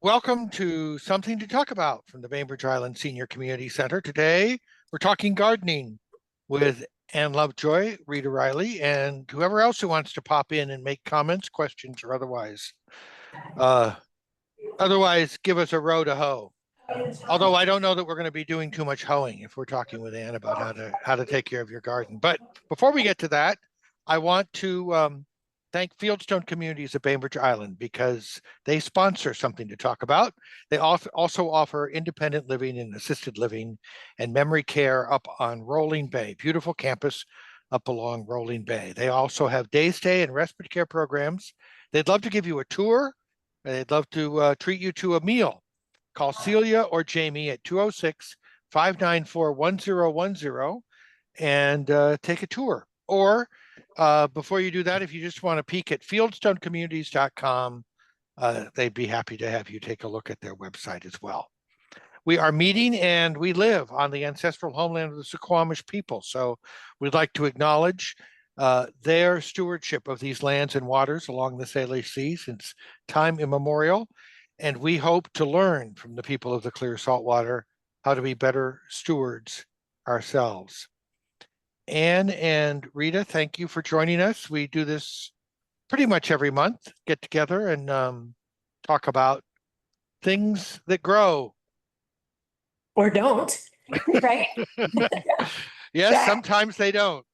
Welcome to Something to Talk About from the Bainbridge Island Senior Community Center. Today, we're talking gardening with Ann Lovejoy, Rita Riley, and whoever else who wants to pop in and make comments, questions, or otherwise. Otherwise, give us a row to hoe. Although I don't know that we're going to be doing too much hoeing if we're talking with Ann about how to take care of your garden. But before we get to that, I want to thank Fieldstone Communities at Bainbridge Island because they sponsor Something to Talk About. They also offer independent living and assisted living and memory care up on Rolling Bay, beautiful campus up along Rolling Bay. They also have day stay and respite care programs. They'd love to give you a tour. They'd love to treat you to a meal. Call Celia or Jamie at 206-594-1010 and take a tour. Or before you do that, if you just want to peek at fieldstonecommunities.com, they'd be happy to have you take a look at their website as well. We are meeting and we live on the ancestral homeland of the Suquamish people. So we'd like to acknowledge their stewardship of these lands and waters along the Salish Sea since time immemorial. And we hope to learn from the people of the clear saltwater how to be better stewards ourselves. Ann and Rita, thank you for joining us. We do this pretty much every month, get together and talk about things that grow. Or don't, right? Yes, sometimes they don't.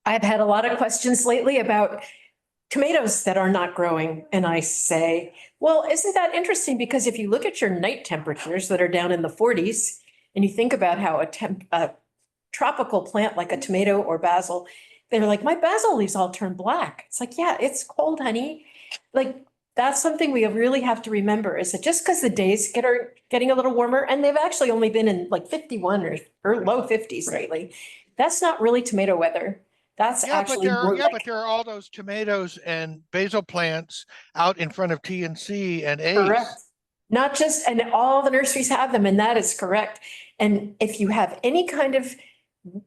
I've had a lot of questions lately about tomatoes that are not growing. And I say, well, isn't that interesting? Because if you look at your night temperatures that are down in the 40s, and you think about how a tropical plant like a tomato or basil, they're like, my basil leaves all turn black. It's like, yeah, it's cold, honey. Like, that's something we really have to remember is that just because the days are getting a little warmer, and they've actually only been in like 51 or low 50s lately, that's not really tomato weather. That's actually but there are all those tomatoes and basil plants out in front of TNC and Ace. Correct. Not just, and all the nurseries have them, and that is correct. And if you have any kind of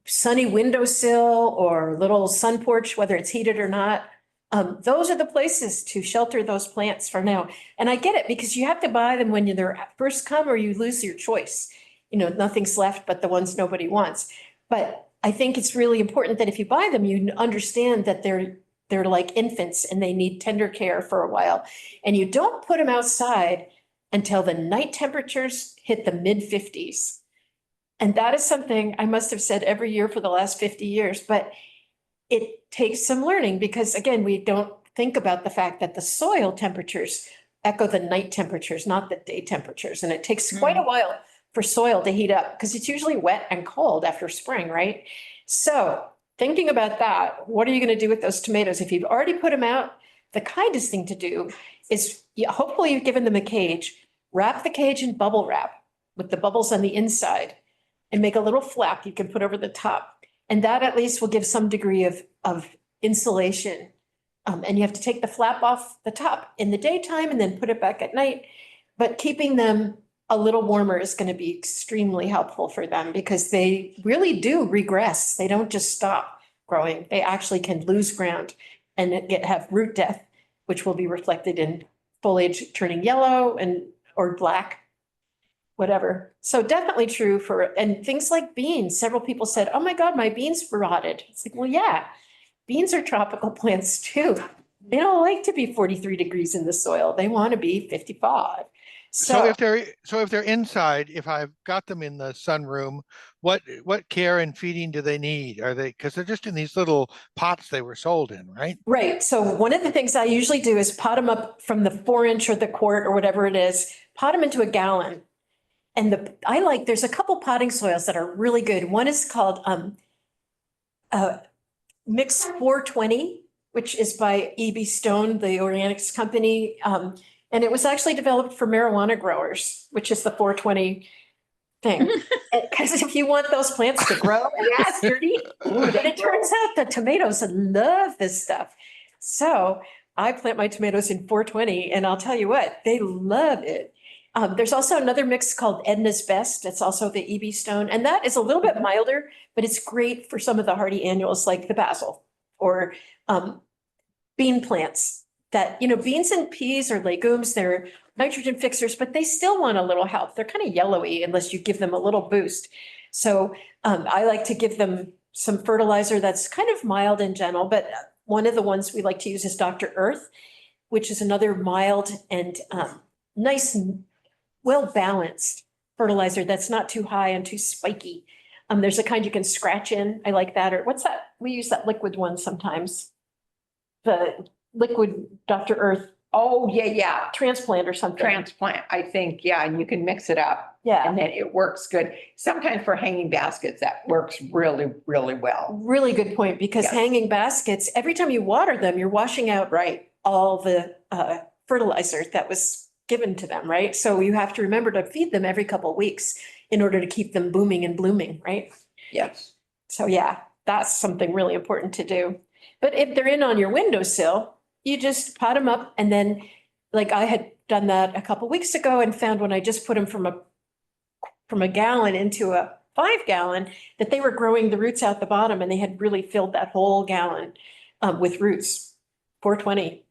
sunny windowsill or little sun porch, whether it's heated or not, those are the places to shelter those plants for now. And I get it because you have to buy them when they're first come or you lose your choice. You know, nothing's left but the ones nobody wants. But I think it's really important that if you buy them, you understand that they're like infants and they need tender care for a while. And you don't put them outside until the night temperatures hit the mid 50s. And that is something I must have said every year for the last 50 years, but it takes some learning because again, we don't think about the fact that the soil temperatures echo the night temperatures, not the day temperatures. And it takes quite a while for soil to heat up because it's usually wet and cold after spring, right? So thinking about that, what are you going to do with those tomatoes? If you've already put them out, the kindest thing to do is hopefully you've given them a cage, wrap the cage in bubble wrap with the bubbles on the inside and make a little flap you can put over the top. And that at least will give some degree of insulation. And you have to take the flap off the top in the daytime and then put it back at night. But keeping them a little warmer is going to be extremely helpful for them because they really do regress. They don't just stop growing. They actually can lose ground and have root death, which will be reflected in foliage turning yellow or black, whatever. So definitely true and things like beans. Several people said, oh my God, my beans rotted. It's like, well, yeah, beans are tropical plants too. They don't like to be 43 degrees in the soil. They want to be 55. So if they're inside, if I've got them in the sunroom, what care and feeding do they need? Are they, because they're just in these little pots they were sold in, right? Right. So one of the things I usually do is pot them up from the 4-inch or the quart or whatever it is, pot them into a gallon. And there's a couple potting soils that are really good. One is called Mix 420, which is by E.B. Stone, the organics company. And it was actually developed for marijuana growers, which is the 420 thing. Because if you want those plants to grow and get sturdy, and it turns out that tomatoes love this stuff. So I plant my tomatoes in 420 and I'll tell you what, they love it. There's also another mix called Edna's Best. It's also the E.B. Stone. And that is a little bit milder, but it's great for some of the hardy annuals like the basil or bean plants. that, beans and peas are legumes, they're nitrogen fixers, but they still want a little help. They're kind of yellowy unless you give them a little boost. So I like to give them some fertilizer that's kind of mild and gentle, but one of the ones we like to use is Dr. Earth, which is another mild and nice, well-balanced fertilizer that's not too high and too spiky. There's a kind you can scratch in. I like that. Or what's that? We use that liquid one sometimes. The liquid Dr. Earth Oh, yeah. transplant or something. Transplant, I think, yeah, and you can mix it up Yeah, and then it works good. Sometimes for hanging baskets, that works really, really well. really good point, because Yes. hanging baskets, every time you water them, you're washing out Right. all the fertilizer that was given to them, right? So you have to remember to feed them every couple of weeks in order to keep them booming and blooming, right? Yes. So yeah, that's something really important to do. But if they're in on your windowsill, you just pot them up, and then, like I had done that a couple weeks ago and found when I just put them from a gallon into a 5 gallon, that they were growing the roots out the bottom, and they had really filled that whole gallon with roots, 420.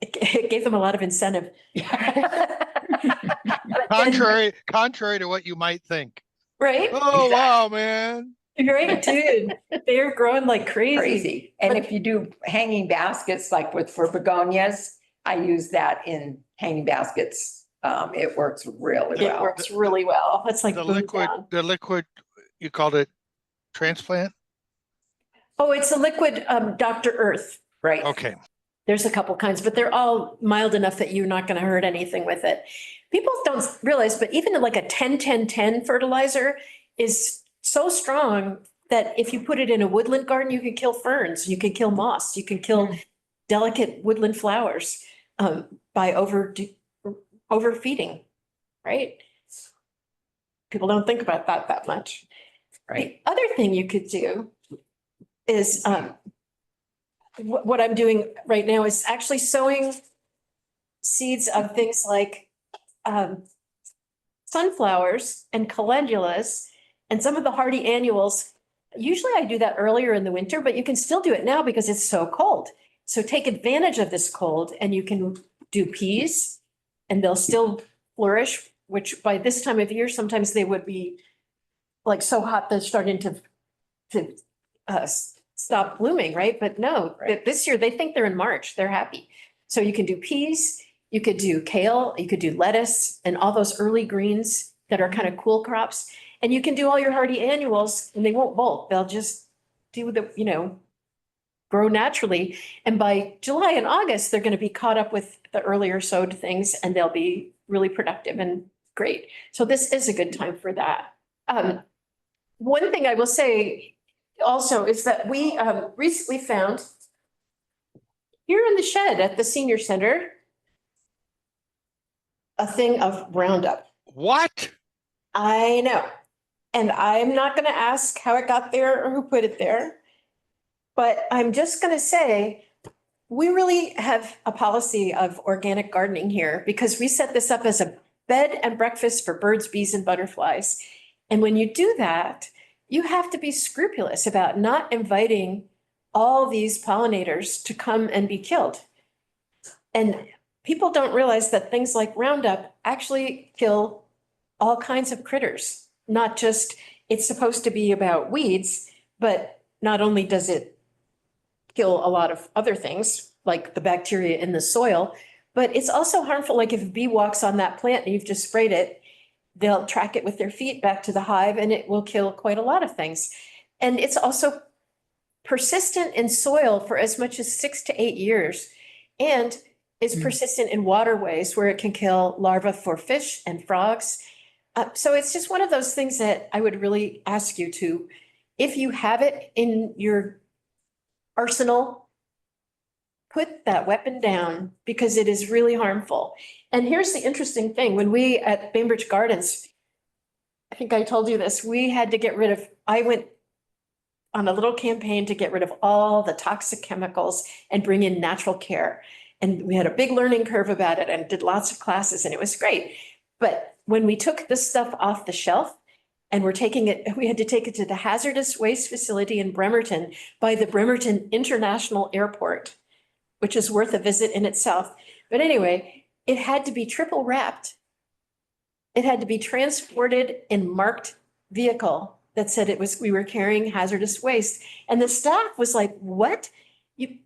It gave them a lot of incentive. But then- Contrary to what you might think. Right? Oh, Exactly. wow, man. Right, dude. They're growing like crazy. Crazy. And But- if you do hanging baskets, like for begonias, I use that in hanging baskets. It works really It well. works really well. It's like The boom liquid, down. the liquid, you called it transplant? Oh, it's a liquid, Dr. Earth. Right. Okay. There's a couple kinds, but they're all mild enough that you're not going to hurt anything with it. People don't realize, but even like a 10-10-10 fertilizer is so strong that if you put it in a woodland garden, you can kill ferns, you can kill moss, you can kill delicate woodland flowers by overfeeding, right? People don't think about that much. Right. The other thing you could do is what I'm doing right now is actually sowing seeds of things like sunflowers and calendulas and some of the hardy annuals. Usually I do that earlier in the winter, but you can still do it now because it's so cold. So take advantage of this cold, and you can do peas and they'll still flourish, which by this time of year, sometimes they would be like so hot they're starting to stop blooming, right? But no, Right. this year they think they're in March. They're happy. So you can do peas, you could do kale, you could do lettuce and all those early greens that are kind of cool crops. And you can do all your hardy annuals and they won't bolt. They'll just do grow naturally. And by July and August, they're going to be caught up with the earlier sowed things and they'll be really productive and great. So this is a good time for that. One thing I will say also is that we recently found here in the shed at the senior center a thing of Roundup. What? I know. And I'm not going to ask how it got there or who put it there. But I'm just going to say, we really have a policy of organic gardening here because we set this up as a bed and breakfast for birds, bees, and butterflies. And when you do that, you have to be scrupulous about not inviting all these pollinators to come and be killed. And people don't realize that things like Roundup actually kill all kinds of critters, not just, it's supposed to be about weeds, but not only does it kill a lot of other things, like the bacteria in the soil, but it's also harmful. Like if a bee walks on that plant and you've just sprayed it, they'll track it with their feet back to the hive and it will kill quite a lot of things. And it's also persistent in soil for as much as 6 to 8 years and is persistent in waterways where it can kill larvae for fish and frogs. So it's just one of those things that I would really ask you to, if you have it in your arsenal, put that weapon down because it is really harmful. And here's the interesting thing. When we at Bainbridge Gardens, I think I told you this, we had to get rid of, I went on a little campaign to get rid of all the toxic chemicals and bring in natural care. And we had a big learning curve about it and did lots of classes and it was great. But when we took this stuff off the shelf and we're taking it, we had to take it to the hazardous waste facility in Bremerton by the Bremerton International Airport. which is worth a visit in itself. But anyway, it had to be triple wrapped. It had to be transported in marked vehicle that said we were carrying hazardous waste. And the staff was like, what?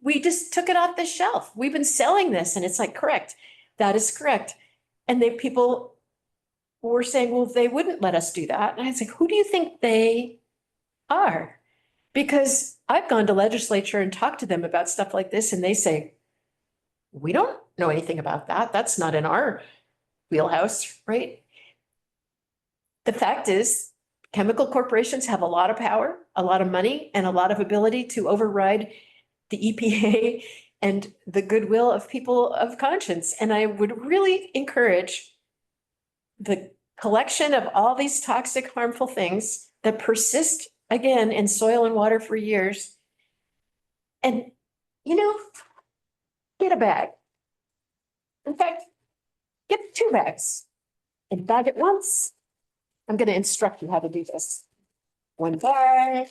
We just took it off the shelf. We've been selling this. And it's like, correct. That is correct. And people were saying, well, they wouldn't let us do that. And I was like, who do you think they are? Because I've gone to legislature and talked to them about stuff like this, and they say, we don't know anything about that. That's not in our wheelhouse, right? The fact is, chemical corporations have a lot of power, a lot of money, and a lot of ability to override the EPA and the goodwill of people of conscience. And I would really encourage the collection of all these toxic, harmful things that persist again in soil and water for years. And, get a bag. In fact, get 2 bags and bag it once. I'm going to instruct you how to do this. 1 bag,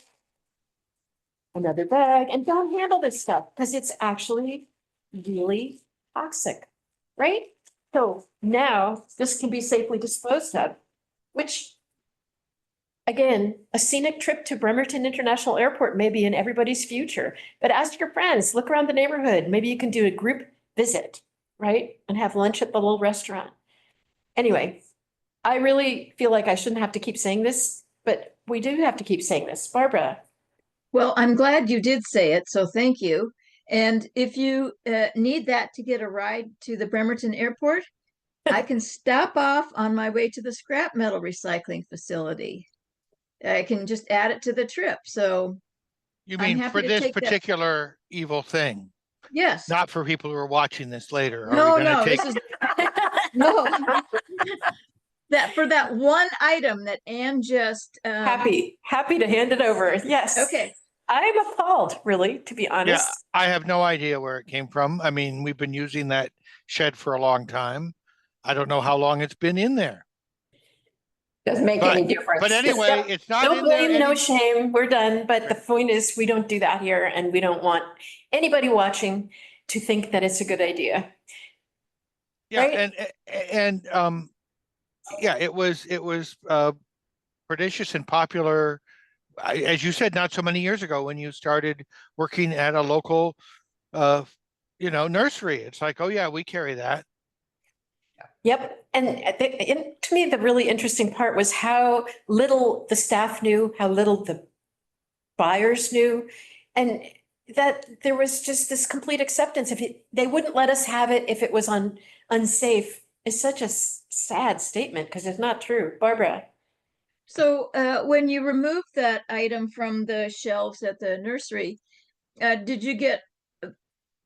another bag, and don't handle this stuff because it's actually really toxic, right? So now this can be safely disposed of, which, again, a scenic trip to Bremerton International Airport may be in everybody's future, but ask your friends, look around the neighborhood. Maybe you can do a group visit, right? And have lunch at the little restaurant. Anyway, I really feel like I shouldn't have to keep saying this, but we do have to keep saying this. Barbara. Well, I'm glad you did say it, so thank you. And if you need that to get a ride to the Bremerton Airport, I can stop off on my way to the scrap metal recycling facility. I can just add it to the trip. So You I'm mean happy for to this take that. particular evil thing, yes. not for people who are watching this later? Are No, we gonna no, take? this is no. That for that one item that Ann just Happy to hand it over. Yes. Okay. I'm appalled, really, to be Yeah, honest. I have no idea where it came from. I mean, we've been using that shed for a long time. I don't know how long it's been in there. Doesn't make any difference. But anyway, it's not No in there. blame, no shame. We're done. But the point is, we don't do that here, and we don't want anybody watching to think that it's a good idea. Yeah, right? and yeah, it was prodigious and popular, as you said, not so many years ago when you started working at a local nursery. It's like, oh yeah, we carry that. Yep. And to me, the really interesting part was how little the staff knew, how little the buyers knew, and that there was just this complete acceptance. They wouldn't let us have it if it was unsafe is such a sad statement because it's not true. Barbara. So when you removed that item from the shelves at the nursery, did you get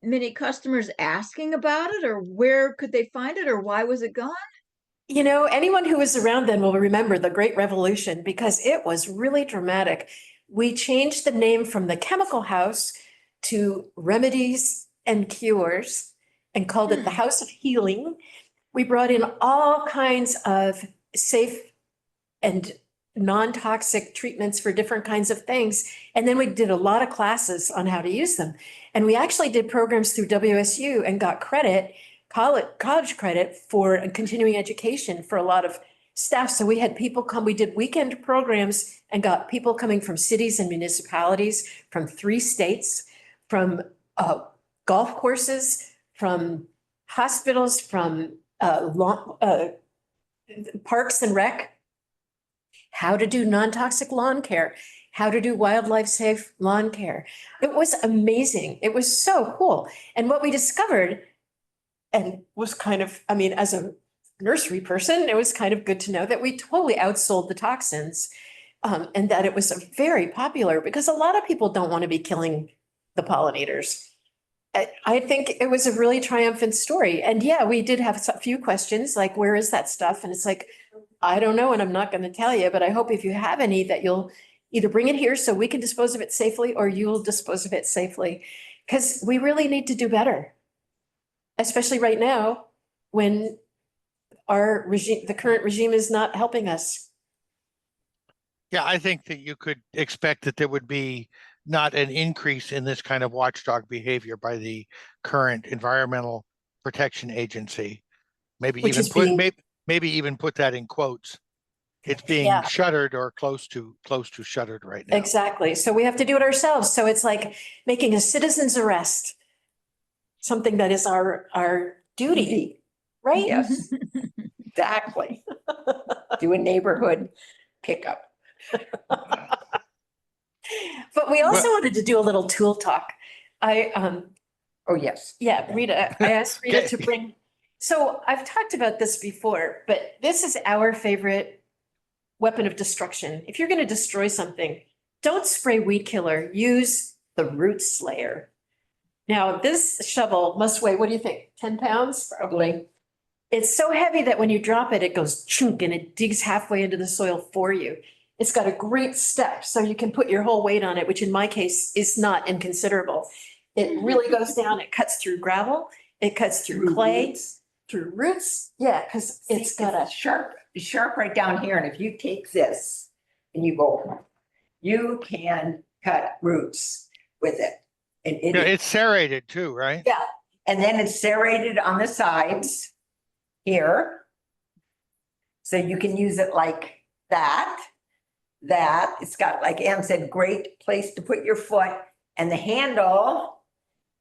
many customers asking about it, or where could they find it, or why was it gone? Anyone who was around then will remember the Great Revolution because it was really dramatic. We changed the name from the Chemical House to Remedies and Cures and called it the House of Healing. We brought in all kinds of safe and non-toxic treatments for different kinds of things. And then we did a lot of classes on how to use them. And we actually did programs through WSU and got college credit for continuing education for a lot of staff. So we had people come, we did weekend programs and got people coming from cities and municipalities, from 3 states, from golf courses, from hospitals, from parks and rec, how to do non-toxic lawn care, how to do wildlife safe lawn care. It was amazing. It was so cool. And what we discovered, and was kind of, as a nursery person, it was kind of good to know that we totally outsold the toxins, and that it was very popular because a lot of people don't want to be killing the pollinators. I think it was a really triumphant story. And yeah, we did have a few questions like, where is that stuff? And it's like, I don't know, and I'm not going to tell you, but I hope if you have any that you'll either bring it here so we can dispose of it safely, or you'll dispose of it safely. Because we really need to do better, especially right now when our regime, the current regime, is not helping us. Yeah, I think that you could expect that there would be not an increase in this kind of watchdog behavior by the current Environmental Protection Agency. Maybe Which even is being- maybe even put that in quotes. It's being Yeah. shuttered or close to shuttered right now. Exactly. So we have to do it ourselves. So it's like making a citizen's arrest. Something that is our duty, right? Yes, exactly. Do a neighborhood pickup. But we also wanted to do a little tool talk. Oh, yes. Yeah, Rita, I asked Rita Okay. to bring, so I've talked about this before, but this is our favorite weapon of destruction. If you're going to destroy something, don't spray weed killer, use the root slayer. Now, this shovel must weigh, what do you think, 10 pounds? Probably. It's so heavy that when you drop it, it goes chunk and it digs halfway into the soil for you. It's got a great step, so you can put your whole weight on it, which in my case is not inconsiderable. It really goes down, it cuts through gravel, it cuts through clay, through roots. Yeah, because it's got a, Sharp right down here. And if you take this and you go, you can cut roots with it. And Yeah, it's serrated too, right? and then it's serrated on the sides here. So you can use it like that. It's got, like Ann said, great place to put your foot. And the handle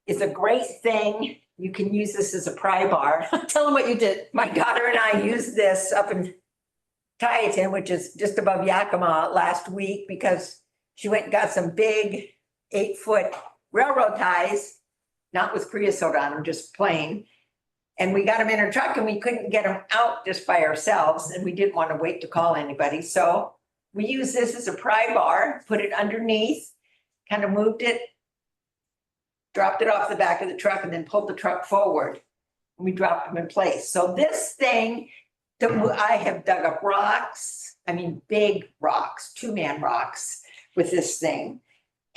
is a great thing. You can use this as a pry bar. tell them what you did. My daughter and I used this up in Tieton, which is just above Yakima, last week because she went and got some big 8-foot railroad ties, not with creosote on them, just plain. And we got them in her truck and we couldn't get them out just by ourselves. And we didn't want to wait to call anybody. So we used this as a pry bar, put it underneath, kind of moved it, dropped it off the back of the truck and then pulled the truck forward. And we dropped them in place. So this thing, I have dug up rocks, I mean, big rocks, 2-man rocks with this thing.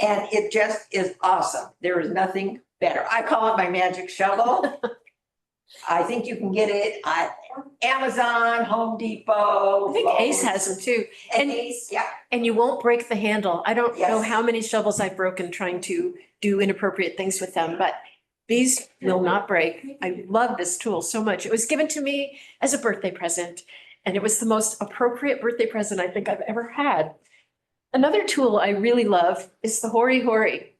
And it just is awesome. There is nothing better. I call it my magic shovel. I think you can get it at Amazon, Home Depot. I think Ace has them too. And Ace, yeah. And you won't break the handle. I don't know Yes. how many shovels I've broken trying to do inappropriate things with them, but these will not break. I love this tool so much. It was given to me as a birthday present, and it was the most appropriate birthday present I think I've ever had. Another tool I really love is the hori hori,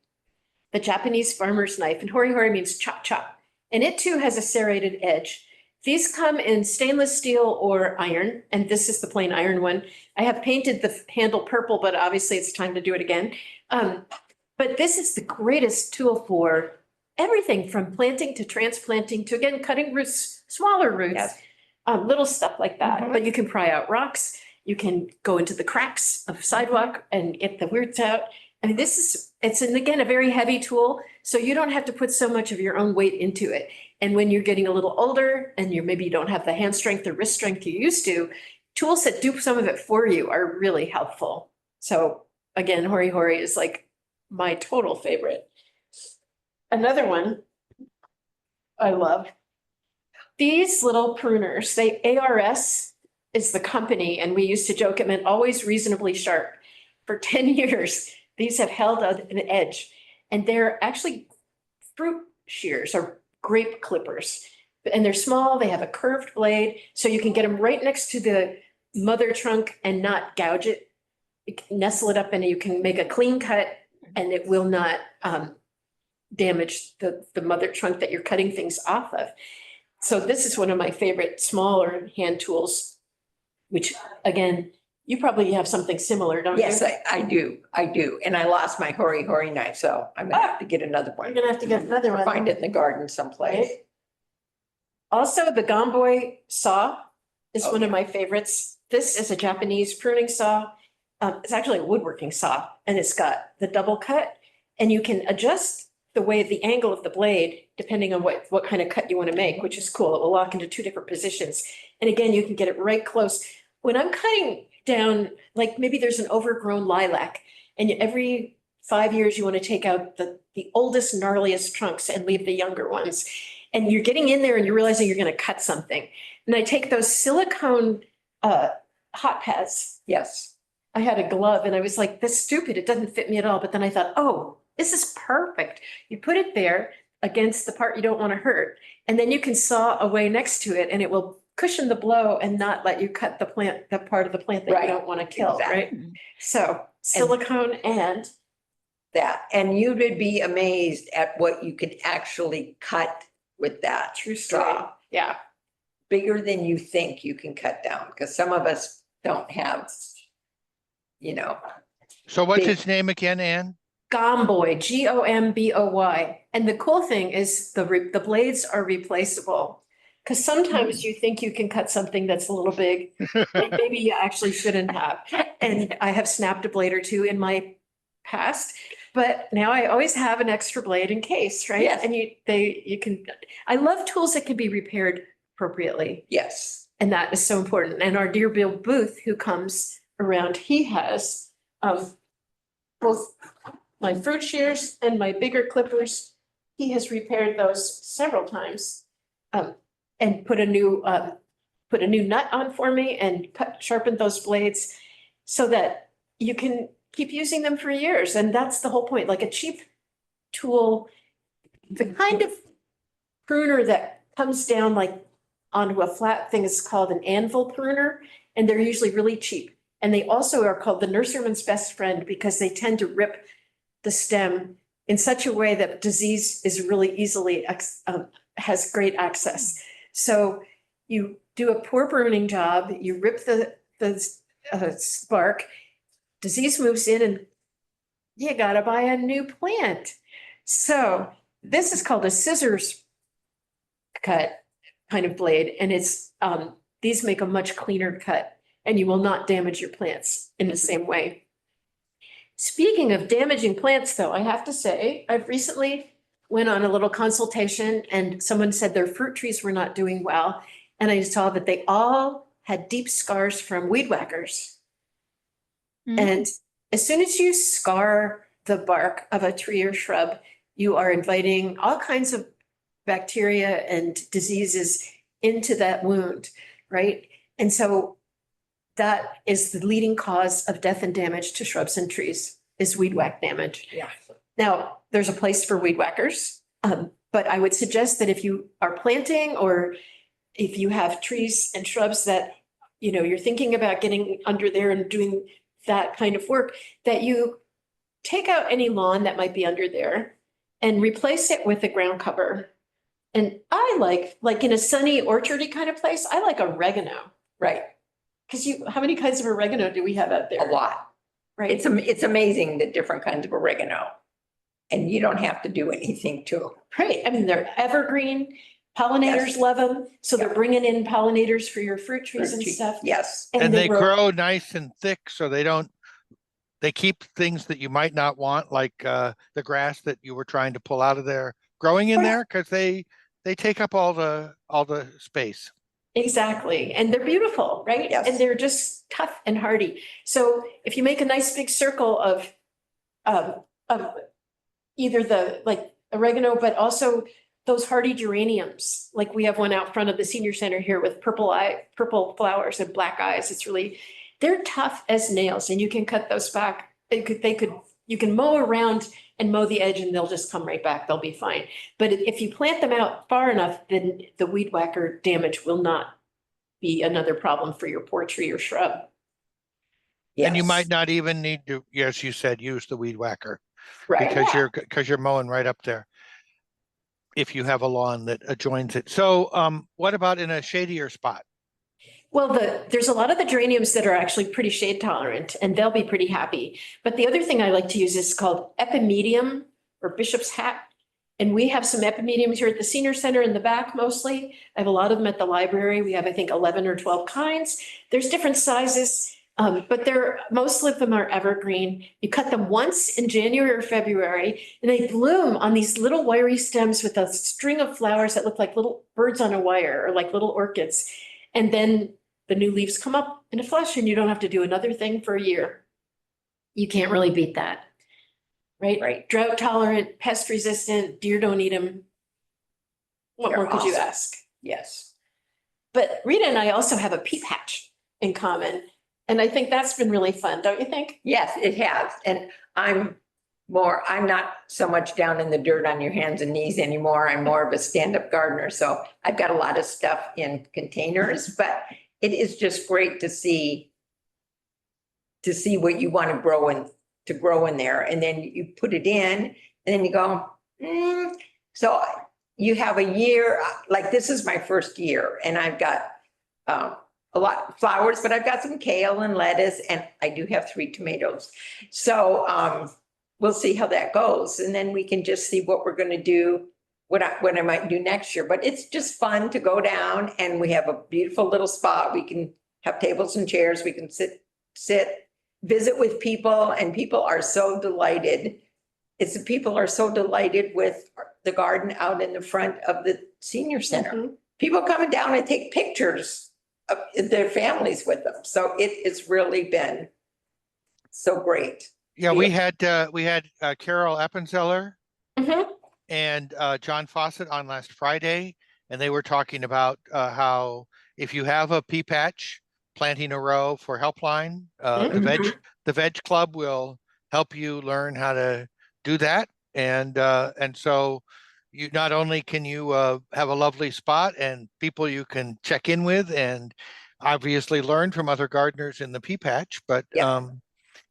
the Japanese farmer's knife, and hori hori means chop chop. And it too has a serrated edge. These come in stainless steel or iron, and this is the plain iron one. I have painted the handle purple, but obviously it's time to do it again. But this is the greatest tool for everything from planting to transplanting to, again, cutting roots, smaller roots, Yes. little stuff like that. Mhm. But you can pry out rocks, you can go into the cracks of sidewalk and get the roots out. I mean, it's again, a very heavy tool, so you don't have to put so much of your own weight into it. And when you're getting a little older and maybe you don't have the hand strength or wrist strength you used to, tools that do some of it for you are really helpful. So again, hori hori is like my total favorite. Another one I love. These little pruners, ARS is the company, and we used to joke it meant always reasonably sharp. For 10 years, these have held an edge, and they're actually fruit shears or grape clippers. And they're small, they have a curved blade, so you can get them right next to the mother trunk and not gouge it. You can nestle it up and you can make a clean cut and it will not damage the mother trunk that you're cutting things off of. So this is one of my favorite smaller hand tools, which again, you probably have something similar, don't you? Yes, I do. And I lost my hori hori knife, so I'm gonna have to get another You're one. gonna have to get another one. Find it in the garden someplace. Right? Also, the Gomboy saw is Oh, one of my favorites. This is a Japanese pruning saw. It's actually a woodworking saw, and it's got the double cut, and you can adjust the angle of the blade depending on what kind of cut you want to make, which is cool. It will lock into 2 different positions. And again, you can get it right close. When I'm cutting down, like maybe there's an overgrown lilac, and every 5 years you want to take out the oldest, gnarliest trunks and leave the younger ones. And you're getting in there and you're realizing you're going to cut something. And I take those silicone hot pads. Yes. I had a glove and I was like, that's stupid. It doesn't fit me at all. But then I thought, oh, this is perfect. You put it there against the part you don't want to hurt. And then you can saw away next to it and it will cushion the blow and not let you cut the plant, the part of the plant that Right. you don't want to kill, right? Exactly. So silicone and That, and you would be amazed at what you could actually cut with that. true story. saw. Yeah. Bigger than you think you can cut down, because some of us don't have, you know, So what's Big. its name again, Ann? Gomboy, Gomboy. And the cool thing is the blades are replaceable. Because sometimes you think you can cut something that's a little big, and maybe you actually shouldn't have. And I have snapped a blade or two in my past, but now I always have an extra blade in case, right? Yes. And you can, I love tools that can be repaired appropriately. yes. And that is so important. And our dear Bill Booth, who comes around, he has both my fruit shears and my bigger clippers. He has repaired those several times. And put a new nut on for me and sharpened those blades so that you can keep using them for years. And that's the whole point, like a cheap tool, the kind of pruner that comes down like onto a flat thing is called an anvil pruner, and they're usually really cheap. And they also are called the nurseryman's best friend because they tend to rip the stem in such a way that disease is really easily, has great access. So you do a poor pruning job, you rip the bark, disease moves in and you gotta buy a new plant. So this is called a scissors cut kind of blade, and it's, these make a much cleaner cut and you will not damage your plants in the same way. Speaking of damaging plants though, I have to say, I've recently went on a little consultation and someone said their fruit trees were not doing well. And I saw that they all had deep scars from weed whackers. And as soon as you scar the bark of a tree or shrub, you are inviting all kinds of bacteria and diseases into that wound, right? And so that is the leading cause of death and damage to shrubs and trees is weed whack damage. Yeah. Now, there's a place for weed whackers, but I would suggest that if you are planting or if you have trees and shrubs that, you know, you're thinking about getting under there and doing that kind of work, that you take out any lawn that might be under there and replace it with a ground cover. And I like in a sunny orchardy kind of place, I like oregano, Right, because how many kinds of oregano do we have out there? a lot. Right? It's amazing the different kinds of oregano. And you don't have to do anything to them. Right, I mean, they're evergreen, pollinators Yes. love them, so they're Yeah. bringing in pollinators for your fruit trees and stuff. Yes, And they grow nice and thick, so they keep things that you might not want, like the grass that you were trying to pull out of there, growing in Right. there, because they take up all the space. Exactly, and they're beautiful, right? Yes. And they're just tough and hardy. So if you make a nice big circle of either the like oregano, but also those hardy geraniums, like we have one out front of the senior center here with purple flowers and black eyes. It's really, they're tough as nails, and you can cut those back. You can mow around and mow the edge and they'll just come right back. They'll be fine. But if you plant them out far enough, then the weed whacker damage will not be another problem for your poor tree or shrub. And you yes. might not even need to, yes, you said, use the weed whacker Right, because you're mowing right up there if you have a lawn that adjoins it. So what about in a shadier spot? Well, there's a lot of the geraniums that are actually pretty shade tolerant and they'll be pretty happy. But the other thing I like to use is called epimedium or bishop's hat. And we have some epimediums here at the senior center in the back mostly. I have a lot of them at the library. We have, I think, 11 or 12 kinds. There's different sizes, but most of them are evergreen. You cut them once in January or February, and they bloom on these little wiry stems with a string of flowers that look like little birds on a wire or like little orchids. And then the new leaves come up in a flush and you don't have to do another thing for a year. You can't really beat that. Right? Right. Drought tolerant, pest resistant, deer don't eat them. What They're more could you awesome. ask? yes. But Rita and I also have a pea patch in common. And I think that's been really fun, don't you think? Yes, it has. And I'm not so much down in the dirt on your hands and knees anymore. I'm more of a stand-up gardener. So I've got a lot of stuff in containers, but it is just great to see what you want to grow in there. And then you put it in and then you go, So you have a year, like this is my first year and I've got a lot of flowers, but I've got some kale and lettuce and I do have 3 tomatoes. So we'll see how that goes. And then we can just see what we're going to do, what I might do next year. But it's just fun to go down and we have a beautiful little spot. We can have tables and chairs. We can sit, visit with people, and people are so delighted. People are so delighted with the garden out in the front of the senior center. Mhm. People coming down and take pictures of their families with them. So it's really been so great. Yeah, we had Carol Appenzeller Mhm. and John Fawcett on last Friday, and they were talking about how if you have a pea patch, planting a row for helpline, the veg club will help you learn how to do that, and so you not only can you have a lovely spot and people you can check in with and obviously learn from other gardeners in the pea patch, but Yeah.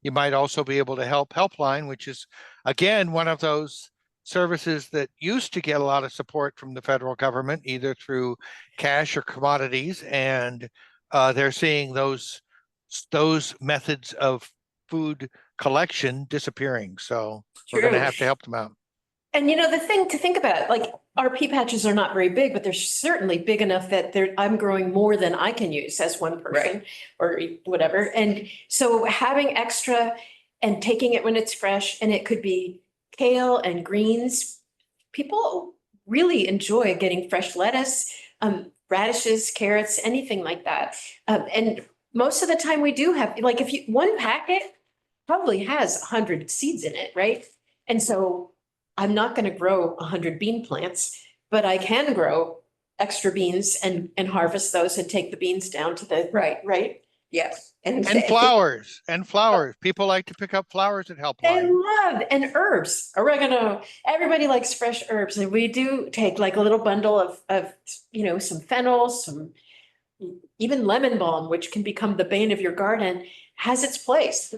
you might also be able to help Helpline, which is, again, one of those services that used to get a lot of support from the federal government, either through cash or commodities. And they're seeing those methods of food collection disappearing. So we're going to True. have to help them out. And the thing to think about, like our pea patches are not very big, but they're certainly big enough that I'm growing more than I can use as one person or whatever. And so having extra and taking it when it's fresh, and it could be kale and greens. People really enjoy getting fresh lettuce, radishes, carrots, anything like that. And most of the time we do have, like one packet probably has 100 seeds in it, right? And so I'm not going to grow 100 bean plants, but I can grow extra beans and harvest those and take the beans down to the, right? Yes. And flowers. People like to pick up flowers at I Helpline. love, and herbs, oregano, everybody likes fresh herbs. And we do take like a little bundle of some fennel, some even lemon balm, which can become the bane of your garden, has its place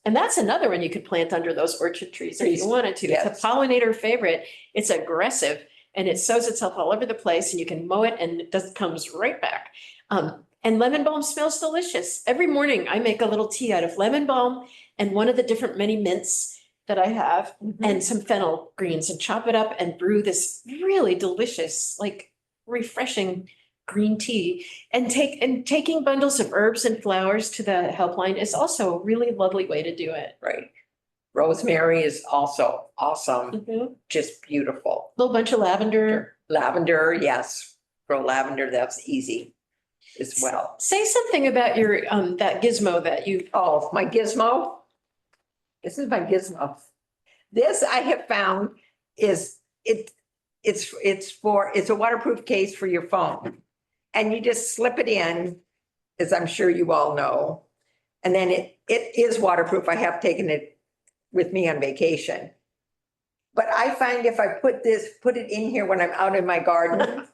and that's another one you could plant under those orchard trees if you wanted to. Yes. It's a pollinator favorite. It's aggressive and it sows itself all over the place and you can mow it and it comes right back. And lemon balm smells delicious. Every morning I make a little tea out of lemon balm and one of the different many mints that I have and some fennel greens and chop it up and brew this really delicious, like refreshing green tea. And taking bundles of herbs and flowers to the helpline is also a really lovely way to do it. Right. Rosemary is also awesome, Mhm. just beautiful. Little bunch of lavender. Lavender, yes. Grow lavender, that's easy as well. Say something about your that gizmo that you. Oh, my gizmo. This is my gizmo. This I have found it's a waterproof case for your phone. And you just slip it in, as I'm sure you all know. And then it is waterproof. I have taken it with me on vacation. But I find if I put it in here when I'm out in my garden,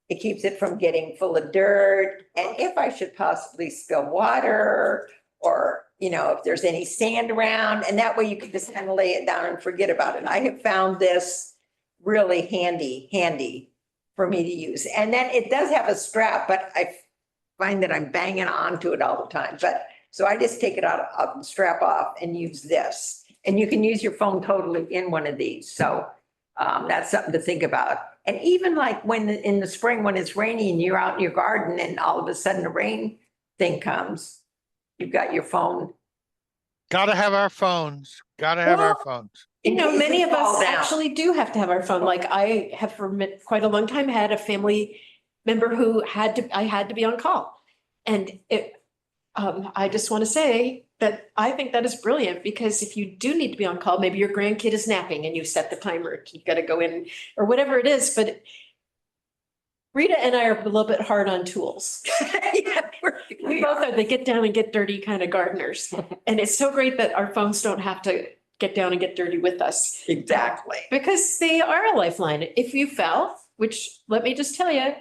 it keeps it from getting full of dirt. And if I should possibly spill water or, if there's any sand around, and that way you can just kind of lay it down and forget about it. I have found this really handy for me to use. And then it does have a strap, but I find that I'm banging onto it all the time. So I just take it out, strap off and use this. And you can use your phone totally in one of these. So that's something to think about. And even like in the spring, when it's rainy and you're out in your garden and all of a sudden a rain thing comes, you've got your phone. Gotta have our phones. Many of us actually do have to have our phone. Like I have for quite a long time had a family member who I had to be on call. And I just want to say that I think that is brilliant because if you do need to be on call, maybe your grandkid is napping and you set the timer, you got to go in or whatever it is. But Rita and I are a little bit hard on tools. We both are the get down and get dirty kind of gardeners. And it's so great that our phones don't have to get down and get dirty with us. Exactly. Because they are a lifeline. If you fell, which let me just tell you,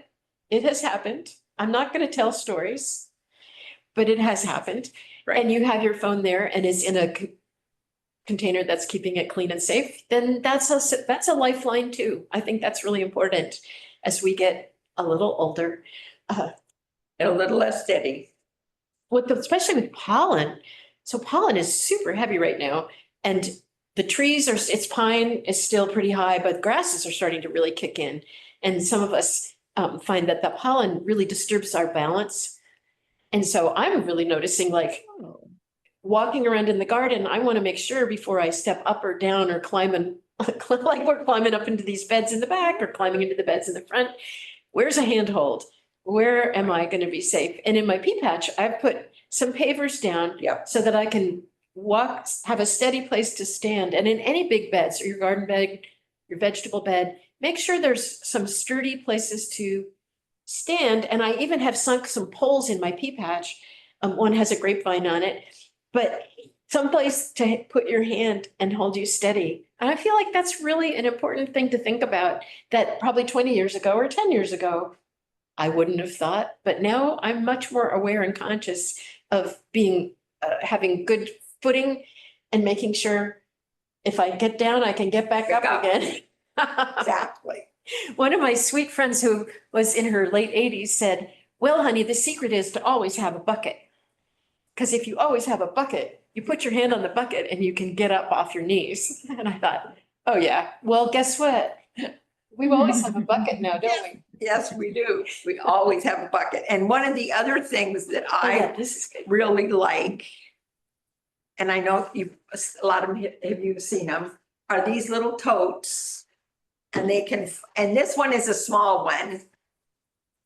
it has happened. I'm not going to tell stories, but it has happened. Right. And you have your phone there and it's in a container that's keeping it clean and safe, then that's a lifeline too. I think that's really important as we get a little older. And a little less steady. Especially with pollen. So pollen is super heavy right now and the trees it's pine is still pretty high, but grasses are starting to really kick in. And some of us find that the pollen really disturbs our balance. And so I'm really noticing like walking around in the garden, I want to make sure before I step up or down or climbing, like we're climbing up into these beds in the back or climbing into the beds in the front. Where's a handhold? Where am I going to be safe? And in my pea patch, I've put some pavers down so that I can walk, have a steady place to stand. And in any big beds or your garden bed, your vegetable bed, make sure there's some sturdy places to stand. And I even have sunk some poles in my pea patch. One has a grapevine on it, but someplace to put your hand and hold you steady. And I feel like that's really an important thing to think about that probably 20 years ago or 10 years ago, I wouldn't have thought, but now I'm much more aware and conscious of being, having good footing and making sure if I get down, I can get back up again. Exactly. One of my sweet friends who was in her late 80s said, well, honey, the secret is to always have a bucket. Because if you always have a bucket, you put your hand on the bucket and you can get up off your knees. And I thought, oh yeah, well, guess what? We always have a bucket now, don't we? Yes, we do. We always have a bucket. And one of the other things that Oh, yeah, I this is good. really like, and I know a lot of them have you seen them, are these little totes. And they can, and this one is a small one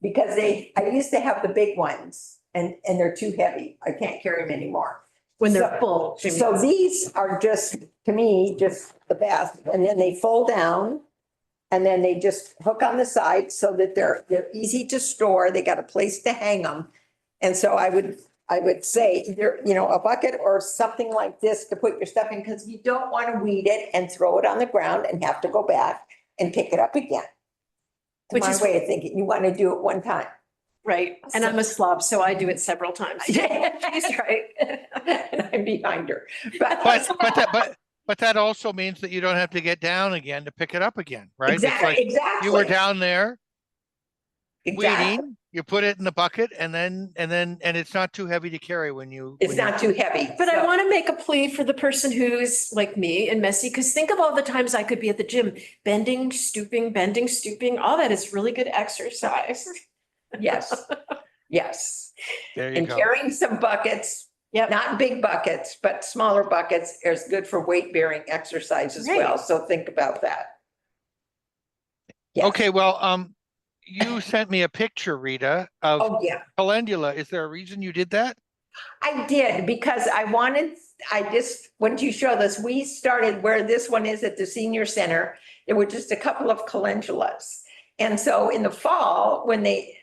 because I used to have the big ones and they're too heavy. I can't carry them anymore. When they're full. So these are just, to me, just the best. And then they fold down and then they just hook on the side so that they're easy to store. They got a place to hang them. And so I would say either, a bucket or something like this to put your stuff in because you don't want to weed it and throw it on the ground and have to go back and pick it up again. Which My is way of thinking, you want to do it one time. right. And I'm a slob, so I do it several times. She's right. And I'm behind her. But that also means that you don't have to get down again to pick it up again, right? Exactly. It's like you were down there weeding, you put it in the bucket and it's not too heavy to carry when you. It's not too heavy. But I want to make a plea for the person who's like me and messy, because think of all the times I could be at the gym, bending, stooping, all that is really good exercise. Yes, yes. There you And go. carrying some buckets, Yep. not big buckets, but smaller buckets is good for weight bearing exercise as Right. well. So think about that. Yes. Okay, well, you sent me a picture, Rita, of Oh, yeah. calendula. Is there a reason you did that? I did because once you show this, we started where this one is at the senior center. There were just a couple of calendulas. And so in the fall, when we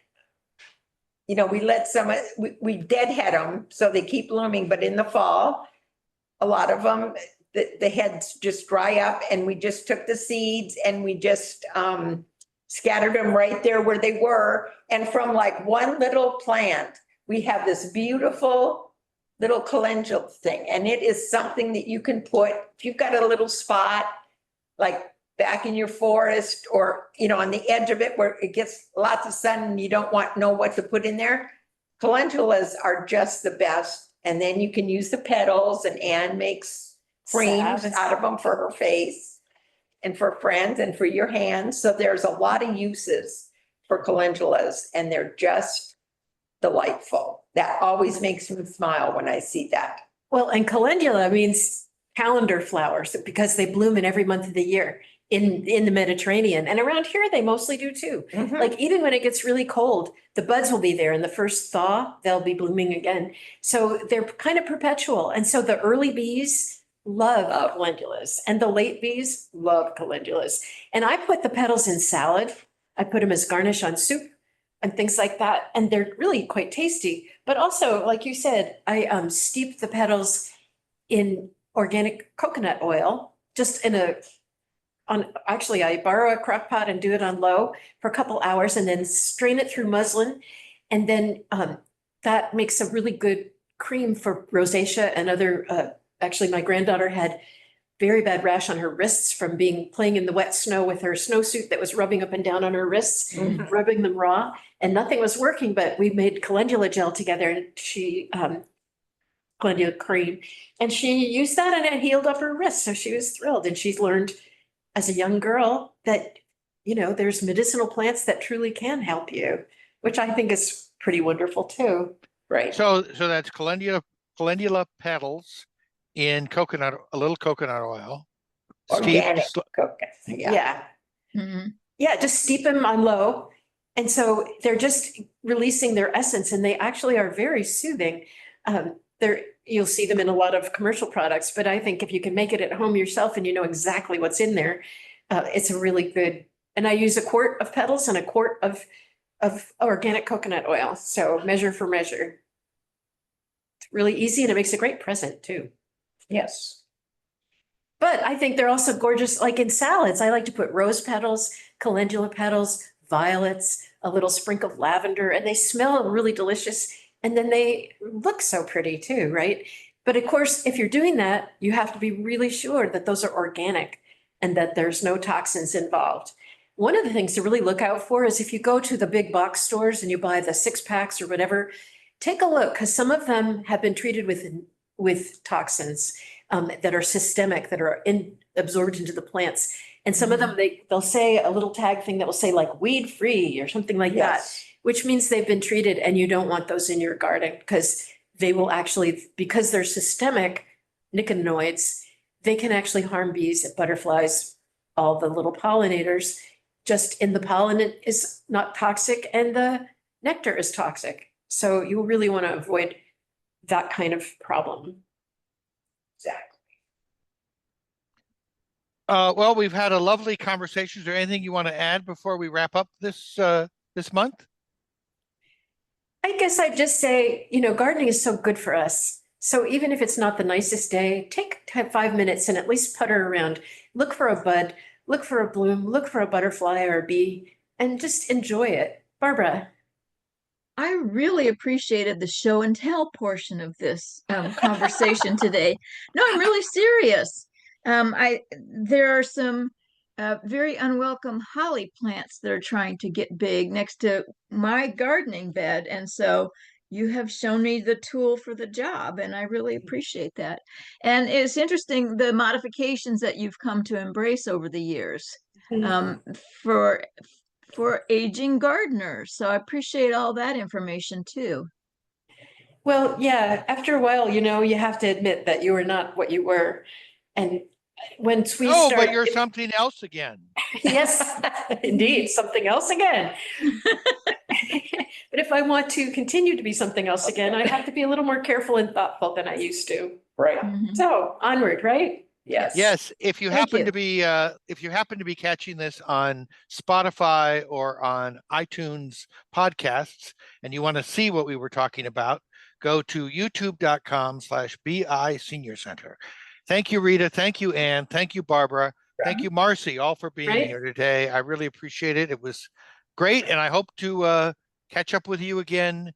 let we deadhead them so they keep blooming, but in the fall, a lot of them, the heads just dry up and we just took the seeds and we just scattered them right there where they were. And from like one little plant, we have this beautiful little calendula thing. And it is something that you can put, if you've got a little spot, like back in your forest or, on the edge of it where it gets lots of sun and you don't know what to put in there. Calendulas are just the best. And then you can use the petals and Ann makes creams Salve. out of them for her face and for friends and for your hands. So there's a lot of uses for calendulas and they're just delightful. That always makes me smile when I see that. Well, and calendula means calendar flowers because they bloom in every month of the year in the Mediterranean. And around here, they mostly do too. Mhm. Like even when it gets really cold, the buds will be there and the first thaw, they'll be blooming again. So they're kind of perpetual. And so the early bees love calendulas and the late bees love calendulas. And I put the petals in salad. I put them as garnish on soup and things like that. And they're really quite tasty. But also, like you said, I steep the petals in organic coconut oil, just in actually I borrow a crock pot and do it on low for a couple hours and then strain it through muslin. And then that makes a really good cream for rosacea and other, actually my granddaughter had very bad rash on her wrists from playing in the wet snow with her snowsuit that was rubbing up and down on her wrists, rubbing them raw, and nothing was working, but we made calendula gel together and calendula cream, and she used that and it healed up her wrist. So she was thrilled. And she's learned as a young girl that, there's medicinal plants that truly can help you, which I think is pretty wonderful too. Right. So that's calendula petals in a little coconut oil. Organic Steep, coconut, yeah. Yeah. Mhm. Yeah, just steep them on low. And so they're just releasing their essence and they actually are very soothing. You'll see them in a lot of commercial products, but I think if you can make it at home yourself and you know exactly what's in there, it's a really good, and I use a quart of petals and a quart of organic coconut oil. So measure for measure. It's really easy and it makes a great present too. Yes. But I think they're also gorgeous, like in salads. I like to put rose petals, calendula petals, violets, a little sprinkle of lavender, and they smell really delicious. And then they look so pretty too, right? But of course, if you're doing that, you have to be really sure that those are organic and that there's no toxins involved. One of the things to really look out for is if you go to the big box stores and you buy the 6-packs or whatever, take a look, because some of them have been treated with toxins that are systemic, that are absorbed into the plants. And some of them, they'll say a little tag thing that will say like weed free or something like that, Yes. which means they've been treated and you don't want those in your garden because they will actually, because they're systemic nicotinoids, they can actually harm bees, butterflies, all the little pollinators. Just in the pollen is not toxic and the nectar is toxic. So you really want to avoid that kind of problem. Exactly. Well, we've had a lovely conversation. Is there anything you want to add before we wrap up this month? I guess I'd just say, gardening is so good for us. So even if it's not the nicest day, take 5 minutes and at least putter around. Look for a bud, look for a bloom, look for a butterfly or a bee, and just enjoy it. Barbara. I really appreciated the show and tell portion of this conversation today. No, I'm really serious. There are some very unwelcome holly plants that are trying to get big next to my gardening bed, and so you have shown me the tool for the job, and I really appreciate that. And it's interesting the modifications that you've come to embrace over the years for aging gardeners. So I appreciate all that information too. Well, yeah, after a while, you have to admit that you were not what you were. And once we Oh, started. but you're something else again. Yes, indeed, something else again. But if I want to continue to be something else again, I have to be a little more careful and thoughtful than I used to. Right. Mhm. So onward, right? Yes. Yes, if you Thank happen you. to be catching this on Spotify or on iTunes podcasts and you want to see what we were talking about, go to youtube.com/BI Senior Center. Thank you, Rita. Thank you, Ann. Thank you, Barbara. Thank you, Marcy, all for being Right. here today. I really appreciate it. It was great, and I hope to catch up with you again